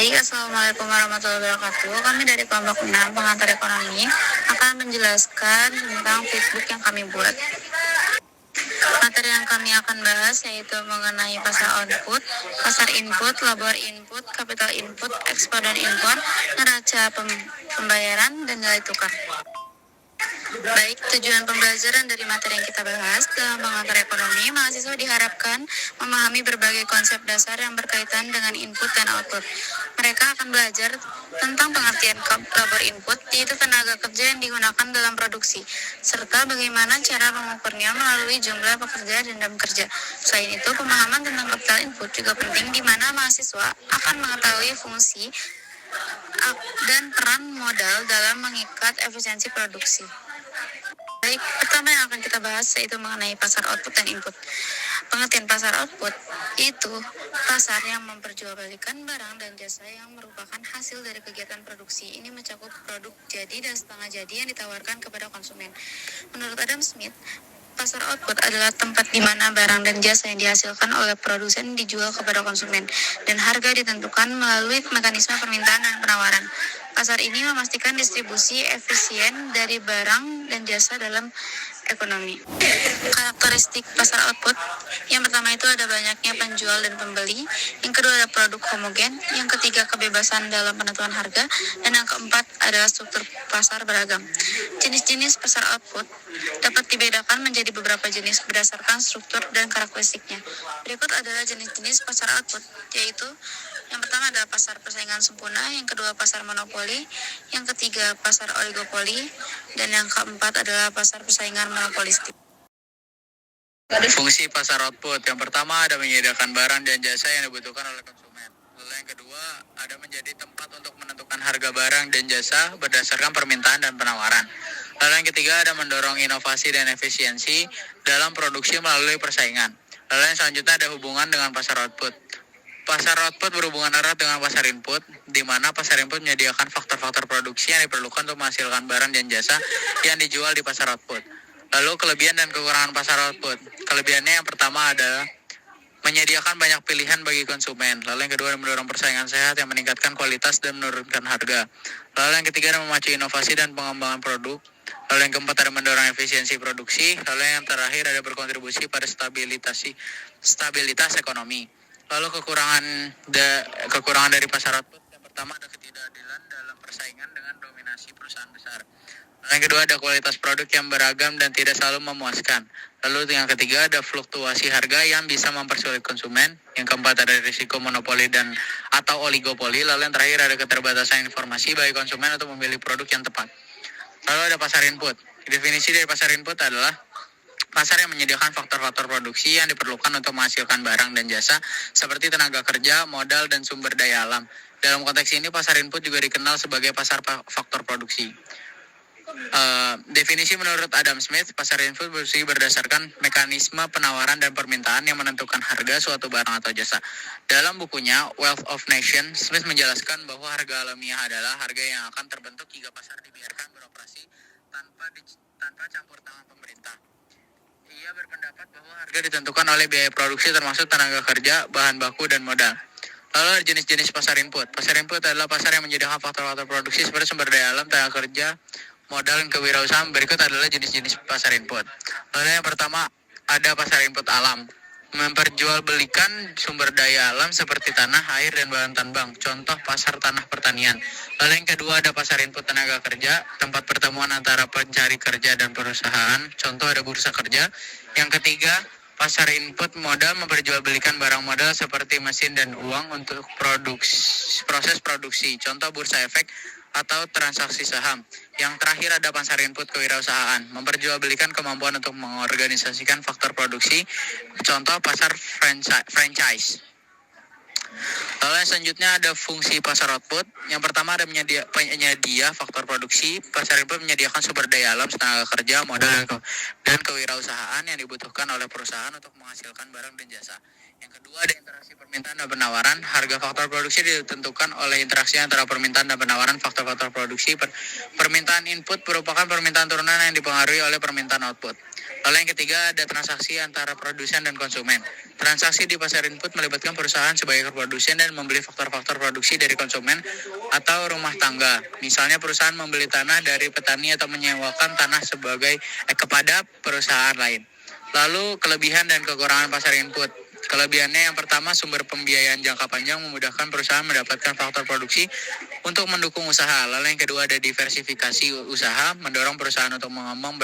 Baik, Assalamualaikum warahmatullahi wabarakatuh. Kami dari kelompok 6 pengantar ekonomi akan menjelaskan tentang feedback yang kami buat. Materi yang kami akan bahas yaitu mengenai pasar output, pasar input, labor input, capital input, ekspor dan impor, neraca pembayaran, dan nilai tukar. Baik, tujuan pembelajaran dari materi yang kita bahas dalam pengantar ekonomi, mahasiswa diharapkan memahami berbagai konsep dasar yang berkaitan dengan input dan output. Mereka akan belajar tentang pengertian labor input, yaitu tenaga kerja yang digunakan dalam produksi, serta bagaimana cara mengukurnya melalui jumlah pekerja dan jam kerja. Selain itu, pemahaman tentang capital input juga penting, di mana mahasiswa akan mengetahui fungsi dan peran modal dalam mengikat efisiensi produksi. Baik, pertama yang akan kita bahas yaitu mengenai pasar output dan input. Pengertian pasar output itu pasar yang memperjualbelikan barang dan jasa yang merupakan hasil dari kegiatan produksi. Ini mencakup produk jadi dan setengah jadi yang ditawarkan kepada konsumen. Menurut Adam Smith, pasar output adalah tempat di mana barang dan jasa yang dihasilkan oleh produsen dijual kepada konsumen, dan harga ditentukan melalui mekanisme permintaan dan penawaran. Pasar ini memastikan distribusi efisien dari barang dan jasa dalam ekonomi. Karakteristik pasar output, yang pertama itu ada banyaknya penjual dan pembeli, yang kedua ada produk homogen, yang ketiga kebebasan dalam penentuan harga, dan yang keempat adalah struktur pasar beragam. Jenis-jenis pasar output dapat dibedakan menjadi beberapa jenis berdasarkan struktur dan karakteristiknya. Berikut adalah jenis-jenis pasar output, yaitu yang pertama adalah pasar persaingan sempurna, yang kedua pasar monopoli, yang ketiga pasar oligopoli, dan yang keempat adalah pasar persaingan monopolistik. Fungsi pasar output, yang pertama ada menyediakan barang dan jasa yang dibutuhkan oleh konsumen. Lalu yang kedua ada menjadi tempat untuk menentukan harga barang dan jasa berdasarkan permintaan dan penawaran. Lalu yang ketiga ada mendorong inovasi dan efisiensi dalam produksi melalui persaingan. Lalu yang selanjutnya ada hubungan dengan pasar output. Pasar output berhubungan erat dengan pasar input, di mana pasar input menyediakan faktor-faktor produksi yang diperlukan untuk menghasilkan barang dan jasa yang dijual di pasar output. Lalu kelebihan dan kekurangan pasar output. Kelebihannya yang pertama adalah menyediakan banyak pilihan bagi konsumen. Lalu yang kedua ada mendorong persaingan sehat yang meningkatkan kualitas dan menurunkan harga. Lalu yang ketiga ada memacu inovasi dan pengembangan produk. Lalu yang keempat ada mendorong efisiensi produksi. Lalu yang terakhir ada berkontribusi pada stabilitas ekonomi. Lalu kekurangan dari pasar output, yang pertama ada ketidakadilan dalam persaingan dengan dominasi perusahaan besar. Lalu yang kedua ada kualitas produk yang beragam dan tidak selalu memuaskan. Lalu yang ketiga ada fluktuasi harga yang bisa mempersulit konsumen. Yang keempat ada risiko monopoli dan atau oligopoli. Lalu yang terakhir ada keterbatasan informasi bagi konsumen untuk memilih produk yang tepat. Lalu ada pasar input. Definisi dari pasar input adalah pasar yang menyediakan faktor-faktor produksi yang diperlukan untuk menghasilkan barang dan jasa seperti tenaga kerja, modal, dan sumber daya alam. Dalam konteks ini, pasar input juga dikenal sebagai pasar faktor produksi. Definisi menurut Adam Smith, pasar input bersih berdasarkan mekanisme penawaran dan permintaan yang menentukan harga suatu barang atau jasa. Dalam bukunya Wealth of Nations, Smith menjelaskan bahwa harga alamiah adalah harga yang akan terbentuk jika pasar dibiarkan beroperasi tanpa campur tangan pemerintah. Ia berpendapat bahwa harga ditentukan oleh biaya produksi termasuk tenaga kerja, bahan baku, dan modal. Lalu jenis-jenis pasar input. Pasar input adalah pasar yang menyediakan faktor-faktor produksi seperti sumber daya alam, tenaga kerja, modal, dan kewirausahaan. Berikut adalah jenis-jenis pasar input. Lalu yang pertama ada pasar input alam. Memperjualbelikan sumber daya alam seperti tanah, air, dan bahan tambang. Contoh pasar tanah pertanian. Lalu yang kedua ada pasar input tenaga kerja, tempat pertemuan antara pencari kerja dan perusahaan. Contoh ada bursa kerja. Yang ketiga, pasar input modal, memperjualbelikan barang modal seperti mesin dan uang untuk proses produksi. Contoh bursa efek atau transaksi saham. Yang terakhir ada pasar input kewirausahaan, memperjualbelikan kemampuan untuk mengorganisasikan faktor produksi. Contoh pasar franchise. Lalu yang selanjutnya ada fungsi pasar output. Yang pertama ada penyedia faktor produksi. Pasar input menyediakan sumber daya alam, tenaga kerja, modal, dan kewirausahaan yang dibutuhkan oleh perusahaan untuk menghasilkan barang dan jasa. Yang kedua ada interaksi permintaan dan penawaran. Harga faktor produksi ditentukan oleh interaksi antara permintaan dan penawaran. Faktor-faktor produksi permintaan input merupakan permintaan turunan yang dipengaruhi oleh permintaan output. Lalu yang ketiga ada transaksi antara produsen dan konsumen. Transaksi di pasar input melibatkan perusahaan sebagai produsen dan membeli faktor-faktor produksi dari konsumen atau rumah tangga. Misalnya perusahaan membeli tanah dari petani atau menyewakan tanah kepada perusahaan lain. Lalu kelebihan dan kekurangan pasar input. Kelebihannya yang pertama, sumber pembiayaan jangka panjang memudahkan perusahaan mendapatkan faktor produksi untuk mendukung usaha. Lalu yang kedua ada diversifikasi usaha, mendorong perusahaan untuk mengembangkan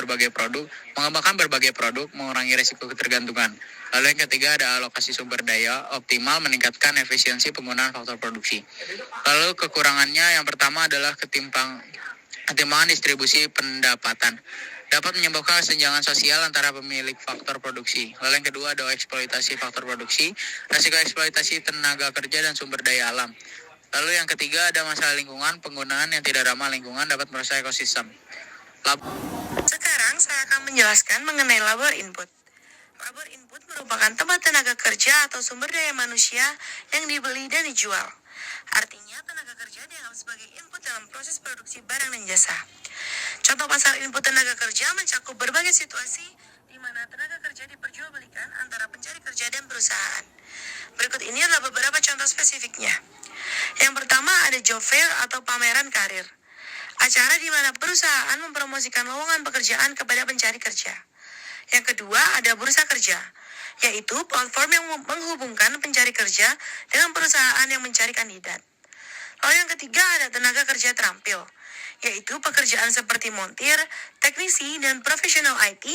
berbagai produk, mengurangi risiko ketergantungan. Lalu yang ketiga ada alokasi sumber daya optimal, meningkatkan efisiensi penggunaan faktor produksi. Lalu kekurangannya yang pertama adalah ketimpangan distribusi pendapatan. Dapat menyebabkan kesenjangan sosial antara pemilik faktor produksi. Lalu yang kedua ada eksploitasi faktor produksi, risiko eksploitasi tenaga kerja dan sumber daya alam. Lalu yang ketiga ada masalah lingkungan, penggunaan yang tidak ramah lingkungan dapat merusak ekosistem. Sekarang saya akan menjelaskan mengenai labor input. Labor input merupakan tempat tenaga kerja atau sumber daya manusia yang dibeli dan dijual. Artinya tenaga kerja dianggap sebagai input dalam proses produksi barang dan jasa. Contoh pasar input tenaga kerja mencakup berbagai situasi di mana tenaga kerja diperjualbelikan antara pencari kerja dan perusahaan. Berikut ini adalah beberapa contoh spesifiknya. Yang pertama ada job fair atau pameran karir. Acara di mana perusahaan mempromosikan lowongan pekerjaan kepada pencari kerja. Yang kedua ada bursa kerja, yaitu platform yang menghubungkan pencari kerja dengan perusahaan yang mencari kandidat. Lalu yang ketiga ada tenaga kerja terampil, yaitu pekerjaan seperti montir, teknisi, dan profesional IT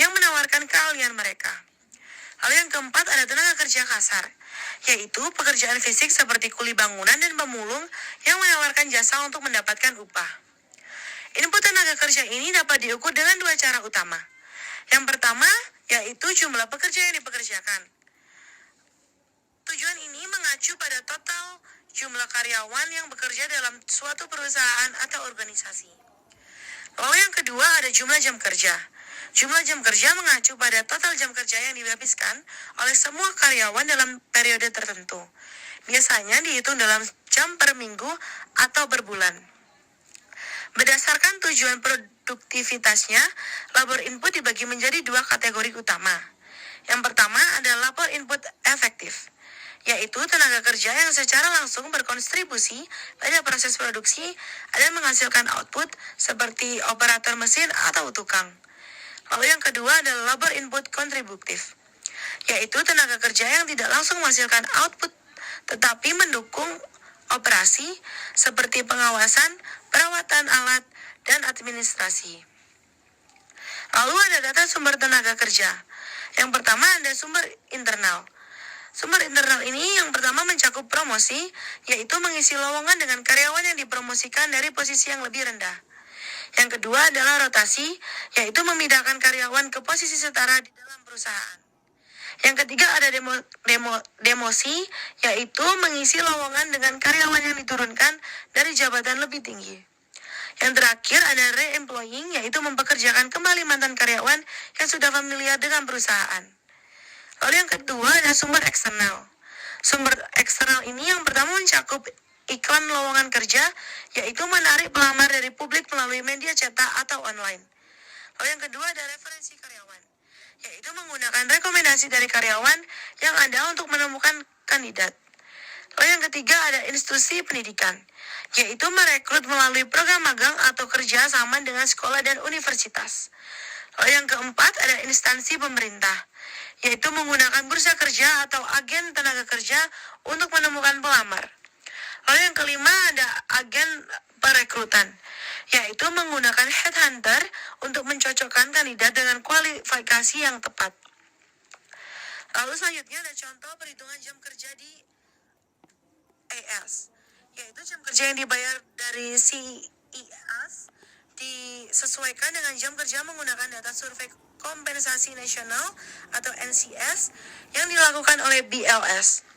yang menawarkan keahlian mereka. Lalu yang keempat ada tenaga kerja kasar, yaitu pekerjaan fisik seperti kuli bangunan dan pemulung yang menawarkan jasa untuk mendapatkan upah. Input tenaga kerja ini dapat diukur dengan dua cara utama. Yang pertama, yaitu jumlah pekerja yang dipekerjakan. Tujuan ini mengacu pada total jumlah karyawan yang bekerja dalam suatu perusahaan atau organisasi. Lalu yang kedua ada jumlah jam kerja. Jumlah jam kerja mengacu pada total jam kerja yang dihabiskan oleh semua karyawan dalam periode tertentu. Biasanya dihitung dalam jam per minggu atau per bulan. Berdasarkan tujuan produktivitasnya, labor input dibagi menjadi dua kategori utama. Yang pertama adalah labor input efektif, yaitu tenaga kerja yang secara langsung berkontribusi pada proses produksi dan menghasilkan output seperti operator mesin atau tukang. Lalu yang kedua adalah labor input kontributif, yaitu tenaga kerja yang tidak langsung menghasilkan output tetapi mendukung operasi seperti pengawasan, perawatan alat, dan administrasi. Lalu ada data sumber tenaga kerja. Yang pertama ada sumber internal. Sumber internal ini yang pertama mencakup promosi, yaitu mengisi lowongan dengan karyawan yang dipromosikan dari posisi yang lebih rendah. Yang kedua adalah rotasi, yaitu memindahkan karyawan ke posisi setara di dalam perusahaan. Yang ketiga ada demosi, yaitu mengisi lowongan dengan karyawan yang diturunkan dari jabatan lebih tinggi. Yang terakhir ada re-employing, yaitu mempekerjakan kembali mantan karyawan yang sudah familiar dengan perusahaan. Lalu yang kedua ada sumber eksternal. Sumber eksternal ini yang pertama mencakup iklan lowongan kerja, yaitu menarik pelamar dari publik melalui media cetak atau online. Lalu yang kedua ada referensi karyawan, yaitu menggunakan rekomendasi dari karyawan yang ada untuk menemukan kandidat. Lalu yang ketiga ada institusi pendidikan, yaitu merekrut melalui program magang atau kerja sama dengan sekolah dan universitas. Lalu yang keempat ada instansi pemerintah, yaitu menggunakan bursa kerja atau agen tenaga kerja untuk menemukan pelamar. Lalu yang kelima ada agen perekrutan, yaitu menggunakan headhunter untuk mencocokkan kandidat dengan kualifikasi yang tepat. Lalu selanjutnya ada contoh perhitungan jam kerja di AS, yaitu jam kerja yang dibayar dari CES disesuaikan dengan jam kerja menggunakan data survei kompensasi nasional atau NCS yang dilakukan oleh BLS.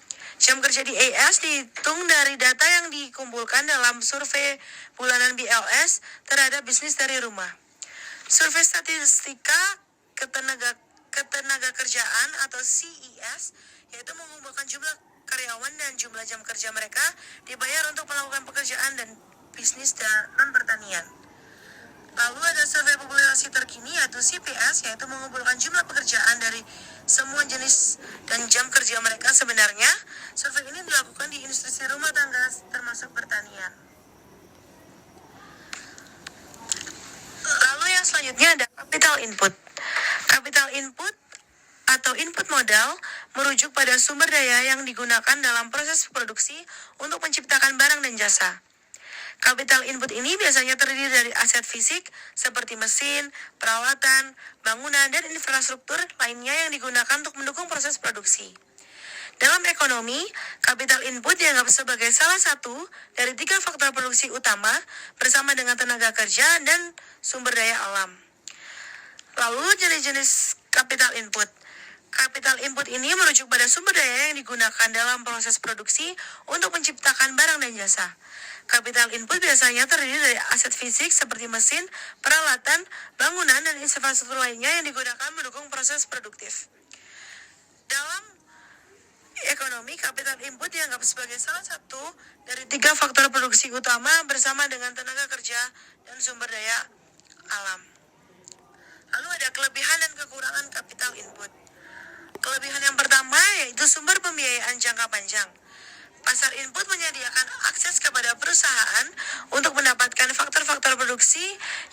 Jam kerja di AS dihitung dari data yang dikumpulkan dalam survei bulanan BLS terhadap bisnis dari rumah. Survei statistika ketenaga kerjaan atau CES yaitu mengumpulkan jumlah karyawan dan jumlah jam kerja mereka dibayar untuk melakukan pekerjaan dan bisnis dan pertanian. Lalu ada survei populasi terkini yaitu CPS, yaitu mengumpulkan jumlah pekerjaan dari semua jenis dan jam kerja mereka. Sebenarnya survei ini dilakukan di industri rumah tangga termasuk pertanian. Lalu yang selanjutnya ada capital input. Capital input atau input modal merujuk pada sumber daya yang digunakan dalam proses produksi untuk menciptakan barang dan jasa. Capital input ini biasanya terdiri dari aset fisik seperti mesin, peralatan, bangunan, dan infrastruktur lainnya yang digunakan untuk mendukung proses produksi. Dalam ekonomi, capital input dianggap sebagai salah satu dari 3 faktor produksi utama bersama dengan tenaga kerja dan sumber daya alam. Lalu jenis-jenis capital input. Capital input ini merujuk pada sumber daya yang digunakan dalam proses produksi untuk menciptakan barang dan jasa. Capital input biasanya terdiri dari aset fisik seperti mesin, peralatan, bangunan, dan infrastruktur lainnya yang digunakan mendukung proses produktif. Dalam ekonomi, capital input dianggap sebagai salah satu dari 3 faktor produksi utama bersama dengan tenaga kerja dan sumber daya alam. Lalu ada kelebihan dan kekurangan capital input. Kelebihan yang pertama yaitu sumber pembiayaan jangka panjang. Pasar input menyediakan akses kepada perusahaan untuk mendapatkan faktor-faktor produksi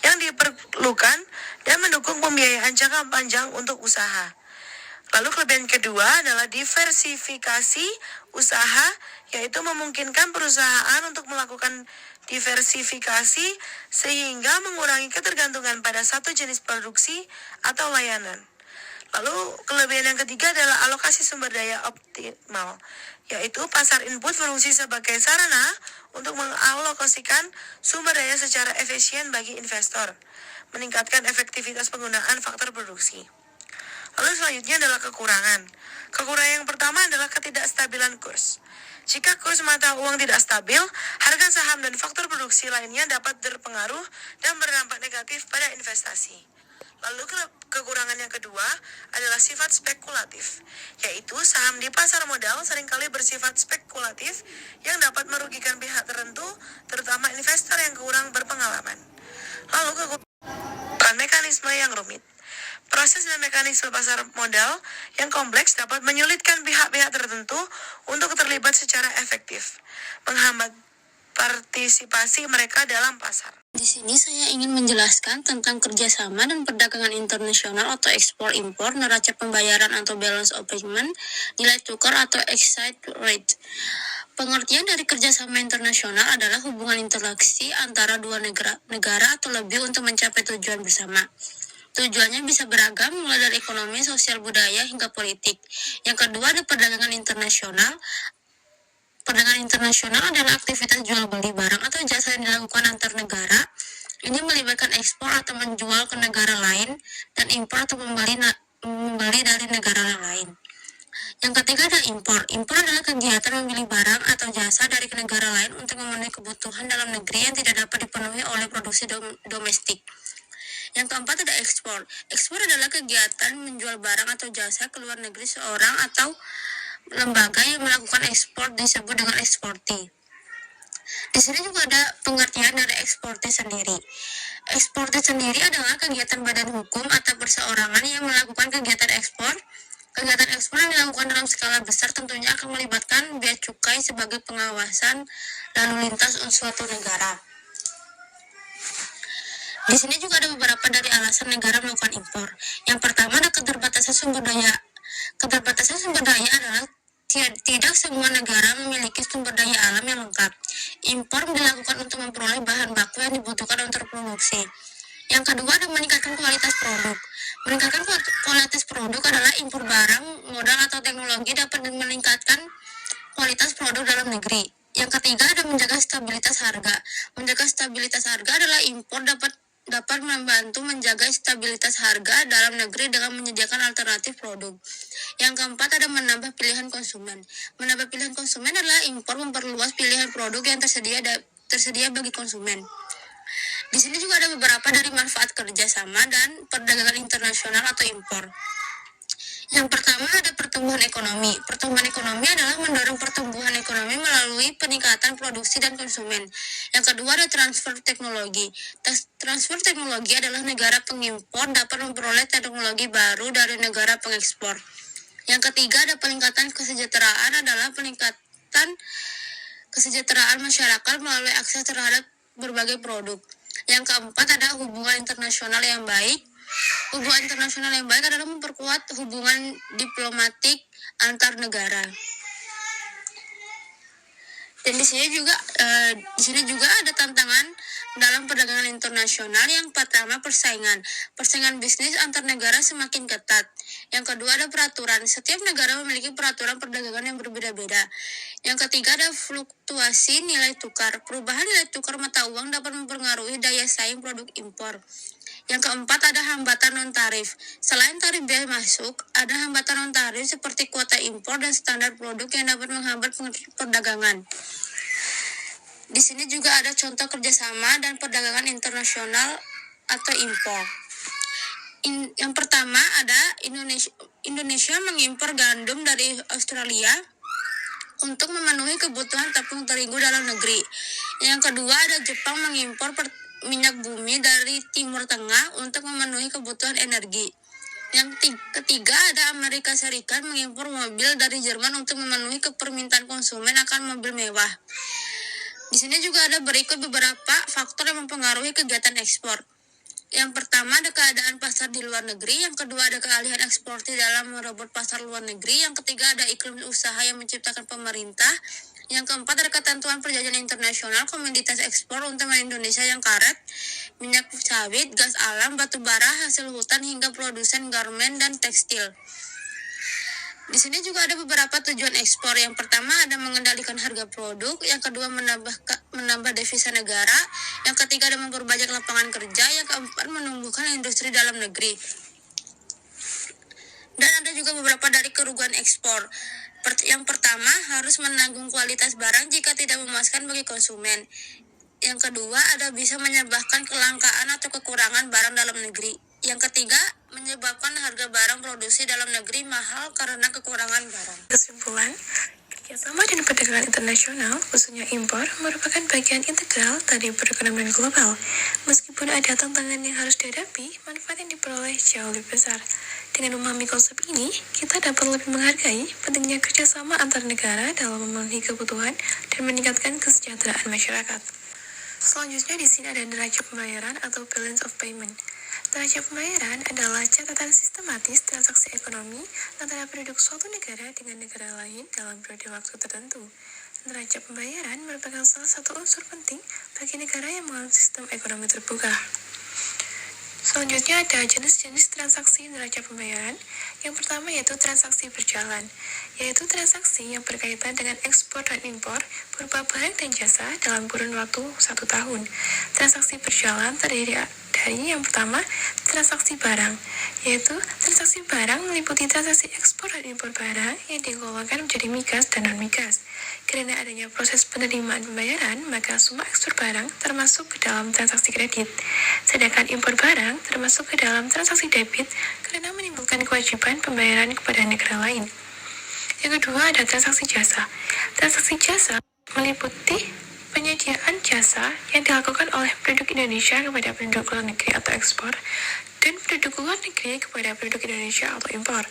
yang diperlukan dan mendukung pembiayaan jangka panjang untuk usaha. Lalu kelebihan kedua adalah diversifikasi usaha, yaitu memungkinkan perusahaan untuk melakukan diversifikasi sehingga mengurangi ketergantungan pada satu jenis produksi atau layanan. Lalu kelebihan yang ketiga adalah alokasi sumber daya optimal, yaitu pasar input berfungsi sebagai sarana untuk mengalokasikan sumber daya secara efisien bagi investor, meningkatkan efektivitas penggunaan faktor produksi. Lalu selanjutnya adalah kekurangan. Kekurangan yang pertama adalah ketidakstabilan kurs. Jika kurs mata uang tidak stabil, harga saham dan faktor produksi lainnya dapat berpengaruh dan berdampak negatif pada investasi. Lalu kekurangan yang kedua adalah sifat spekulatif, yaitu saham di pasar modal seringkali bersifat spekulatif yang dapat merugikan pihak tertentu, terutama investor yang kurang berpengalaman. Lalu kekurangan mekanisme yang rumit. Proses dan mekanisme pasar modal yang kompleks dapat menyulitkan pihak-pihak tertentu untuk terlibat secara efektif, menghambat partisipasi mereka dalam pasar. Di sini saya ingin menjelaskan tentang kerjasama dan perdagangan internasional atau ekspor-impor, neraca pembayaran atau balance of payment, nilai tukar atau exchange rate. Pengertian dari kerjasama internasional adalah hubungan interaksi antara dua negara atau lebih untuk mencapai tujuan bersama. Tujuannya bisa beragam, mulai dari ekonomi, sosial, budaya, hingga politik. Yang kedua ada perdagangan internasional. Perdagangan internasional adalah aktivitas jual beli barang atau jasa yang dilakukan antar negara. Ini melibatkan ekspor atau menjual ke negara lain dan impor atau membeli dari negara lain. Yang ketiga ada impor. Impor adalah kegiatan membeli barang atau jasa dari negara lain untuk memenuhi kebutuhan dalam negeri yang tidak dapat dipenuhi oleh produksi domestik. Yang keempat ada ekspor. Ekspor adalah kegiatan menjual barang atau jasa ke luar negeri seorang atau lembaga yang melakukan ekspor disebut dengan eksportir. Di sini juga ada pengertian dari eksportir sendiri. Eksportir sendiri adalah kegiatan badan hukum atau perseorangan yang melakukan kegiatan ekspor. Kegiatan ekspor yang dilakukan dalam skala besar tentunya akan melibatkan bea cukai sebagai pengawasan lalu lintas suatu negara. Di sini juga ada beberapa dari alasan negara melakukan impor. Yang pertama ada keterbatasan sumber daya. Keterbatasan sumber daya adalah tidak semua negara memiliki sumber daya alam yang lengkap. Impor dilakukan untuk memperoleh bahan baku yang dibutuhkan untuk produksi. Yang kedua adalah meningkatkan kualitas produk. Meningkatkan kualitas produk adalah impor barang, modal atau teknologi dapat meningkatkan kualitas produk dalam negeri. Yang ketiga ada menjaga stabilitas harga. Menjaga stabilitas harga adalah impor dapat membantu menjaga stabilitas harga dalam negeri dengan menyediakan alternatif produk. Yang keempat ada menambah pilihan konsumen. Menambah pilihan konsumen adalah impor memperluas pilihan produk yang tersedia bagi konsumen. Di sini juga ada beberapa dari manfaat kerjasama dan perdagangan internasional atau impor. Yang pertama ada pertumbuhan ekonomi. Pertumbuhan ekonomi adalah mendorong pertumbuhan ekonomi melalui peningkatan produksi dan konsumen. Yang kedua ada transfer teknologi. Transfer teknologi adalah negara pengimpor dapat memperoleh teknologi baru dari negara pengekspor. Yang ketiga ada peningkatan kesejahteraan adalah peningkatan kesejahteraan masyarakat melalui akses terhadap berbagai produk. Yang keempat ada hubungan internasional yang baik. Hubungan internasional yang baik adalah memperkuat hubungan diplomatik antar negara. Dan di sini juga ada tantangan dalam perdagangan internasional. Yang pertama persaingan bisnis antar negara semakin ketat. Yang kedua ada peraturan. Setiap negara memiliki peraturan perdagangan yang berbeda-beda. Yang ketiga ada fluktuasi nilai tukar. Perubahan nilai tukar mata uang dapat mempengaruhi daya saing produk impor. Yang keempat ada hambatan non-tarif. Selain tarif biaya masuk, ada hambatan non-tarif seperti kuota impor dan standar produk yang dapat menghambat perdagangan. Di sini juga ada contoh kerjasama dan perdagangan internasional atau impor. Yang pertama ada Indonesia mengimpor gandum dari Australia untuk memenuhi kebutuhan tepung terigu dalam negeri. Yang kedua ada Jepang mengimpor minyak bumi dari Timur Tengah untuk memenuhi kebutuhan energi. Yang ketiga ada Amerika Serikat mengimpor mobil dari Jerman untuk memenuhi permintaan konsumen akan mobil mewah. Di sini juga ada berikut beberapa faktor yang mempengaruhi kegiatan ekspor. Yang pertama ada keadaan pasar di luar negeri, yang kedua ada keahlian eksportir dalam merebut pasar luar negeri, yang ketiga ada iklim usaha yang menciptakan pemerintah, yang keempat ada ketentuan perjanjian internasional komoditas ekspor untuk Indonesia yang karet, minyak sawit, gas alam, batu bara, hasil hutan hingga produsen garmen dan tekstil. Di sini juga ada beberapa tujuan ekspor. Yang pertama ada mengendalikan harga produk, yang kedua menambah devisa negara, yang ketiga ada memperbanyak lapangan kerja, yang keempat menumbuhkan industri dalam negeri. Dan ada juga beberapa dari kerugian ekspor. Yang pertama harus menanggung kualitas barang jika tidak memuaskan bagi konsumen. Yang kedua ada bisa menyebabkan kelangkaan atau kekurangan barang dalam negeri. Yang ketiga, menyebabkan harga barang produksi dalam negeri mahal karena kekurangan barang. Kesimpulan, kerjasama dan perdagangan internasional, khususnya impor, merupakan bagian integral dari perekonomian global. Meskipun ada tantangan yang harus dihadapi, manfaat yang diperoleh jauh lebih besar. Dengan memahami konsep ini, kita dapat lebih menghargai pentingnya kerjasama antar negara dalam memenuhi kebutuhan dan meningkatkan kesejahteraan masyarakat. Selanjutnya di sini ada neraca pembayaran atau balance of payment. Neraca pembayaran adalah catatan sistematis transaksi ekonomi antara penduduk suatu negara dengan negara lain dalam periode waktu tertentu. Neraca pembayaran merupakan salah satu unsur penting bagi negara yang menganut sistem ekonomi terbuka. Selanjutnya ada jenis-jenis transaksi neraca pembayaran. Yang pertama yaitu transaksi berjalan, yaitu transaksi yang berkaitan dengan ekspor dan impor berupa barang dan jasa dalam kurun waktu 1 tahun. Transaksi berjalan terdiri dari yang pertama, transaksi barang, yaitu transaksi barang meliputi transaksi ekspor dan impor barang yang digolongkan menjadi migas dan non-migas. Karena adanya proses penerimaan pembayaran, maka semua ekspor barang termasuk ke dalam transaksi kredit. Sedangkan impor barang termasuk ke dalam transaksi debit karena menimbulkan kewajiban pembayaran kepada negara lain. Yang kedua ada transaksi jasa. Transaksi jasa meliputi penyediaan jasa yang dilakukan oleh penduduk Indonesia kepada penduduk luar negeri atau ekspor, dan penduduk luar negeri kepada penduduk Indonesia atau impor.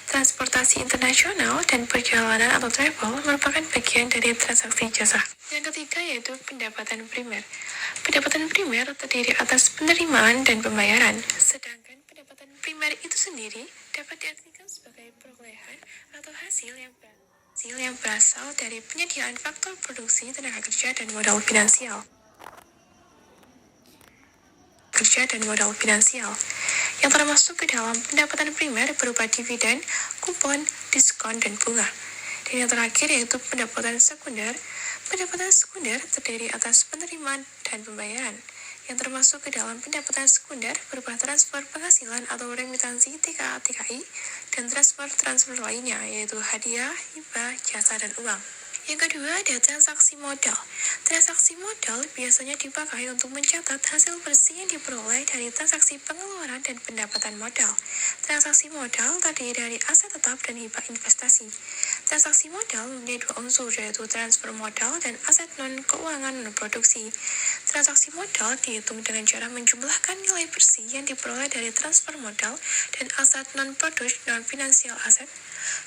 Transportasi internasional dan perjalanan atau travel merupakan bagian dari transaksi jasa. Yang ketiga yaitu pendapatan primer. Pendapatan primer terdiri atas penerimaan dan pembayaran, sedangkan pendapatan primer itu sendiri dapat diartikan sebagai perolehan atau hasil yang berasal dari penyediaan faktor produksi tenaga kerja dan modal finansial. Yang termasuk ke dalam pendapatan primer berupa dividen, kupon, diskon, dan bunga. Dan yang terakhir yaitu pendapatan sekunder. Pendapatan sekunder terdiri atas penerimaan dan pembayaran, yang termasuk ke dalam pendapatan sekunder berupa transfer penghasilan atau remitansi TKA/TKI dan transfer lainnya yaitu hadiah, hibah, jasa, dan uang. Yang kedua ada transaksi modal. Transaksi modal biasanya dipakai untuk mencatat hasil bersih yang diperoleh dari transaksi pengeluaran dan pendapatan modal. Transaksi modal terdiri dari aset tetap dan hibah investasi. Transaksi modal mempunyai dua unsur, yaitu transfer modal dan aset non-keuangan non-produksi. Transaksi modal dihitung dengan cara menjumlahkan nilai bersih yang diperoleh dari transfer modal dan aset non-produce non-financial asset.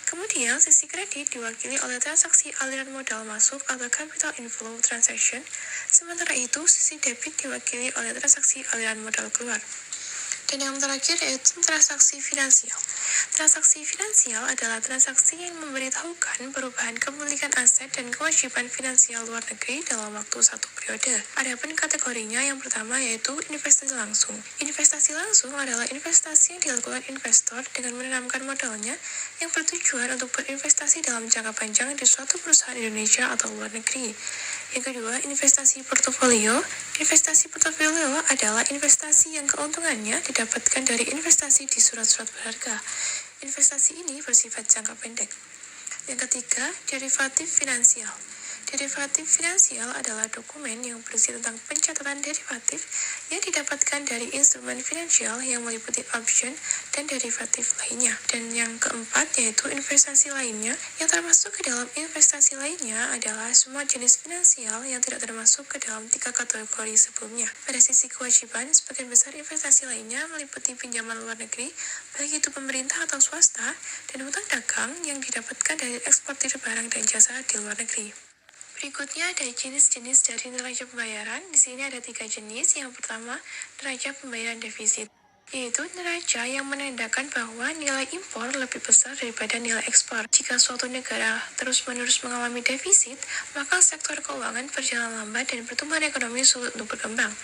Kemudian, sisi kredit diwakili oleh transaksi aliran modal masuk atau capital inflow transaction, sementara itu sisi debit diwakili oleh transaksi aliran modal keluar. Dan yang terakhir yaitu transaksi finansial. Transaksi finansial adalah transaksi yang memberitahukan perubahan kepemilikan aset dan kewajiban finansial luar negeri dalam waktu satu periode. Adapun kategorinya yang pertama yaitu investasi langsung. Investasi langsung adalah investasi yang dilakukan investor dengan menanamkan modalnya yang bertujuan untuk berinvestasi dalam jangka panjang di suatu perusahaan Indonesia atau luar negeri. Yang kedua, investasi portofolio. Investasi portofolio adalah investasi yang keuntungannya didapatkan dari investasi di surat-surat berharga. Investasi ini bersifat jangka pendek. Yang ketiga, derivatif finansial. Derivatif finansial adalah dokumen yang berisi tentang pencatatan derivatif yang didapatkan dari instrumen finansial yang meliputi option dan derivatif lainnya. Dan yang keempat yaitu investasi lainnya. Yang termasuk ke dalam investasi lainnya adalah semua jenis finansial yang tidak termasuk ke dalam 3 kategori sebelumnya. Pada sisi kewajiban, sebagian besar investasi lainnya meliputi pinjaman luar negeri, baik itu pemerintah atau swasta, dan hutang dagang yang didapatkan dari eksportir barang dan jasa di luar negeri. Berikutnya ada jenis-jenis dari neraca pembayaran. Di sini ada 3 jenis. Yang pertama, neraca pembayaran defisit, yaitu neraca yang menandakan bahwa nilai impor lebih besar daripada nilai ekspor. Jika suatu negara terus-menerus mengalami defisit, maka sektor keuangan berjalan lambat dan pertumbuhan ekonomi sulit untuk berkembang.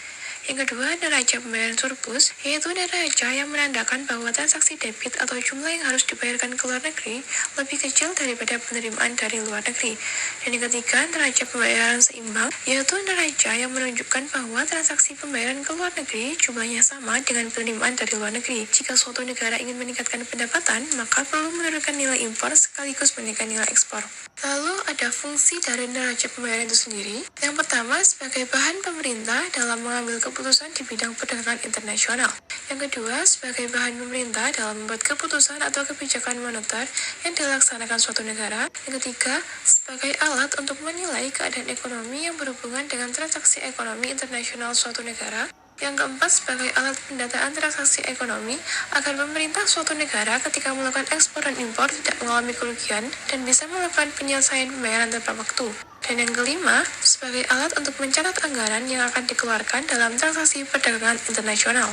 Yang kedua, neraca pembayaran surplus, yaitu neraca yang menandakan bahwa transaksi debit atau jumlah yang harus dibayarkan ke luar negeri lebih kecil daripada penerimaan dari luar negeri. Dan yang ketiga, neraca pembayaran seimbang, yaitu neraca yang menunjukkan bahwa transaksi pembayaran ke luar negeri jumlahnya sama dengan penerimaan dari luar negeri. Jika suatu negara ingin meningkatkan pendapatan, maka perlu menurunkan nilai impor sekaligus menaikkan nilai ekspor. Lalu ada fungsi dari neraca pembayaran itu sendiri. Yang pertama, sebagai bahan pemerintah dalam mengambil keputusan di bidang perdagangan internasional. Yang kedua, sebagai bahan pemerintah dalam membuat keputusan atau kebijakan moneter yang dilaksanakan suatu negara. Yang ketiga, sebagai alat untuk menilai keadaan ekonomi yang berhubungan dengan transaksi ekonomi internasional suatu negara. Yang keempat, sebagai alat pendataan transaksi ekonomi agar pemerintah suatu negara ketika melakukan ekspor dan impor tidak mengalami kerugian dan bisa melakukan penyelesaian pembayaran tepat waktu. Dan yang kelima, sebagai alat untuk mencatat anggaran yang akan dikeluarkan dalam transaksi perdagangan internasional.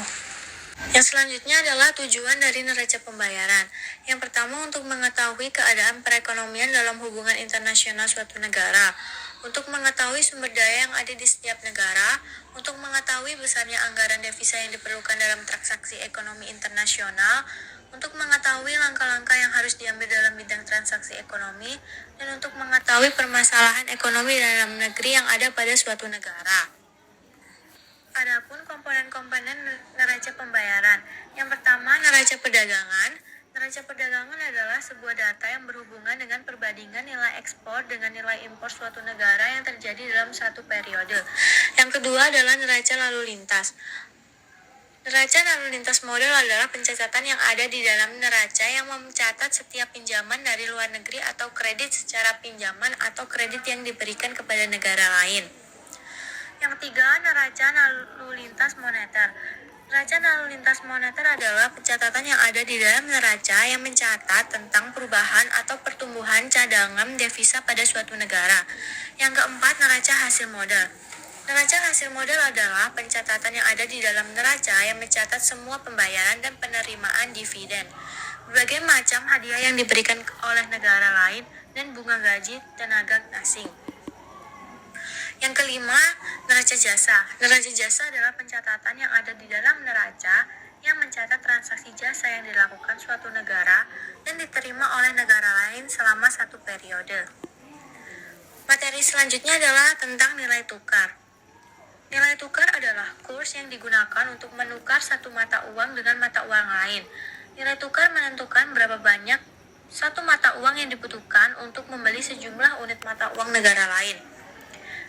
Yang selanjutnya adalah tujuan dari neraca pembayaran. Yang pertama, untuk mengetahui keadaan perekonomian dalam hubungan internasional suatu negara, untuk mengetahui sumber daya yang ada di setiap negara, untuk mengetahui besarnya anggaran devisa yang diperlukan dalam transaksi ekonomi internasional, untuk mengetahui langkah-langkah yang harus diambil dalam bidang transaksi ekonomi, dan untuk mengetahui permasalahan ekonomi dalam negeri yang ada pada suatu negara. Adapun komponen-komponen neraca pembayaran. Yang pertama, neraca perdagangan. Neraca perdagangan adalah sebuah data yang berhubungan dengan perbandingan nilai ekspor dengan nilai impor suatu negara yang terjadi dalam satu periode. Yang kedua adalah neraca lalu lintas. Neraca lalu lintas modal adalah pencatatan yang ada di dalam neraca yang mencatat setiap pinjaman dari luar negeri atau kredit secara pinjaman atau kredit yang diberikan kepada negara lain. Yang ketiga, neraca lalu lintas moneter. Neraca lalu lintas moneter adalah pencatatan yang ada di dalam neraca yang mencatat tentang perubahan atau pertumbuhan cadangan devisa pada suatu negara. Yang keempat, neraca hasil modal. Neraca hasil modal adalah pencatatan yang ada di dalam neraca yang mencatat semua pembayaran dan penerimaan dividen, berbagai macam hadiah yang diberikan oleh negara lain, dan bunga gaji tenaga asing. Yang kelima, neraca jasa. Neraca jasa adalah pencatatan yang ada di dalam neraca yang mencatat transaksi jasa yang dilakukan suatu negara dan diterima oleh negara lain selama satu periode. Materi selanjutnya adalah tentang nilai tukar. Nilai tukar adalah kurs yang digunakan untuk menukar satu mata uang dengan mata uang lain. Nilai tukar menentukan berapa banyak satu mata uang yang dibutuhkan untuk membeli sejumlah unit mata uang negara lain.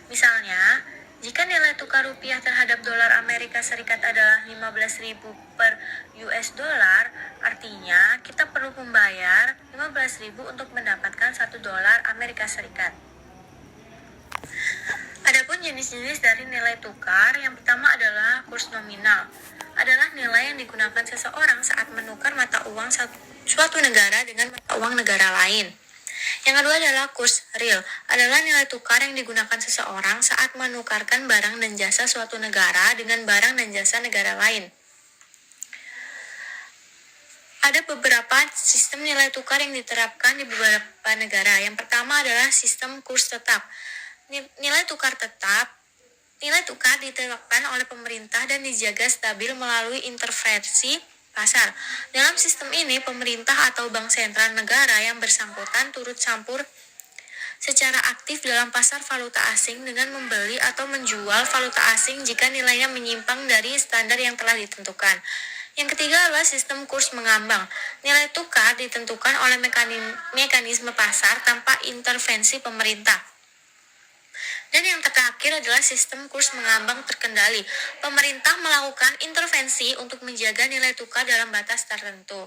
Misalnya, jika nilai tukar rupiah terhadap dolar Amerika Serikat adalah 15.000 per US dollar, artinya kita perlu membayar 15.000 untuk mendapatkan 1 dolar Amerika Serikat. Adapun jenis-jenis dari nilai tukar, yang pertama adalah kurs nominal. Adalah nilai yang digunakan seseorang saat menukar mata uang suatu negara dengan mata uang negara lain. Yang kedua adalah kurs real, adalah nilai tukar yang digunakan seseorang saat menukarkan barang dan jasa suatu negara dengan barang dan jasa negara lain. Ada beberapa sistem nilai tukar yang diterapkan di beberapa negara. Yang pertama adalah sistem kurs tetap. Nilai tukar diterapkan oleh pemerintah dan dijaga stabil melalui intervensi pasar. Dalam sistem ini, pemerintah atau bank sentral negara yang bersangkutan turut campur secara aktif dalam pasar valuta asing dengan membeli atau menjual valuta asing jika nilainya menyimpang dari standar yang telah ditentukan. Yang ketiga adalah sistem kurs mengambang. Nilai tukar ditentukan oleh mekanisme pasar tanpa intervensi pemerintah. Dan yang terakhir adalah sistem kurs mengambang terkendali. Pemerintah melakukan intervensi untuk menjaga nilai tukar dalam batas tertentu.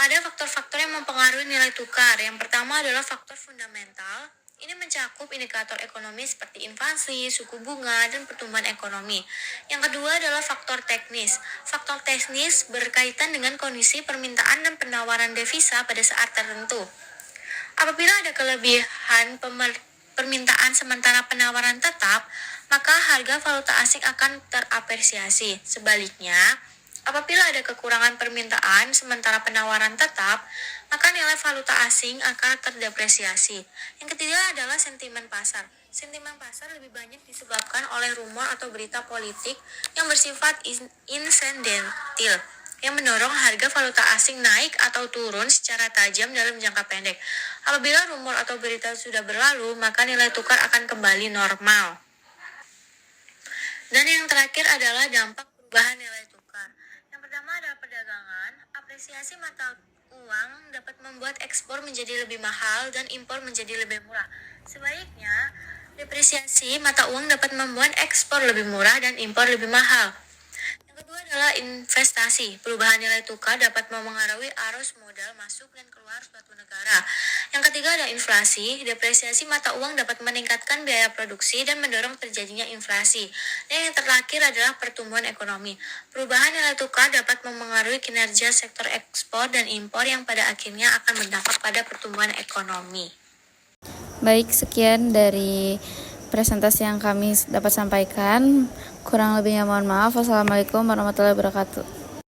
Ada faktor-faktor yang mempengaruhi nilai tukar. Yang pertama adalah faktor fundamental. Ini mencakup indikator ekonomi seperti inflasi, suku bunga, dan pertumbuhan ekonomi. Yang kedua adalah faktor teknis. Faktor teknis berkaitan dengan kondisi permintaan dan penawaran devisa pada saat tertentu. Apabila ada kelebihan permintaan sementara penawaran tetap, maka harga valuta asing akan terapresiasi. Sebaliknya, apabila ada kekurangan permintaan sementara penawaran tetap, maka nilai valuta asing akan terdepresiasi. Yang ketiga adalah sentimen pasar. Sentimen pasar lebih banyak disebabkan oleh rumor atau berita politik yang bersifat insidentil, yang mendorong harga valuta asing naik atau turun secara tajam dalam jangka pendek. Apabila rumor atau berita sudah berlalu, maka nilai tukar akan kembali normal. Dan yang terakhir adalah dampak perubahan nilai tukar. Yang pertama adalah perdagangan. Apresiasi mata uang dapat membuat ekspor menjadi lebih mahal dan impor menjadi lebih murah. Sebaliknya, depresiasi mata uang dapat membuat ekspor lebih murah dan impor lebih mahal. Yang kedua adalah investasi. Perubahan nilai tukar dapat memengaruhi arus modal masuk dan keluar suatu negara. Yang ketiga ada inflasi. Depresiasi mata uang dapat meningkatkan biaya produksi dan mendorong terjadinya inflasi. Dan yang terakhir adalah pertumbuhan ekonomi. Perubahan nilai tukar dapat memengaruhi kinerja sektor ekspor dan impor yang pada akhirnya akan berdampak pada pertumbuhan ekonomi. Baik, sekian dari presentasi yang kami dapat sampaikan. Kurang lebihnya mohon maaf. Wassalamualaikum warahmatullahi wabarakatuh.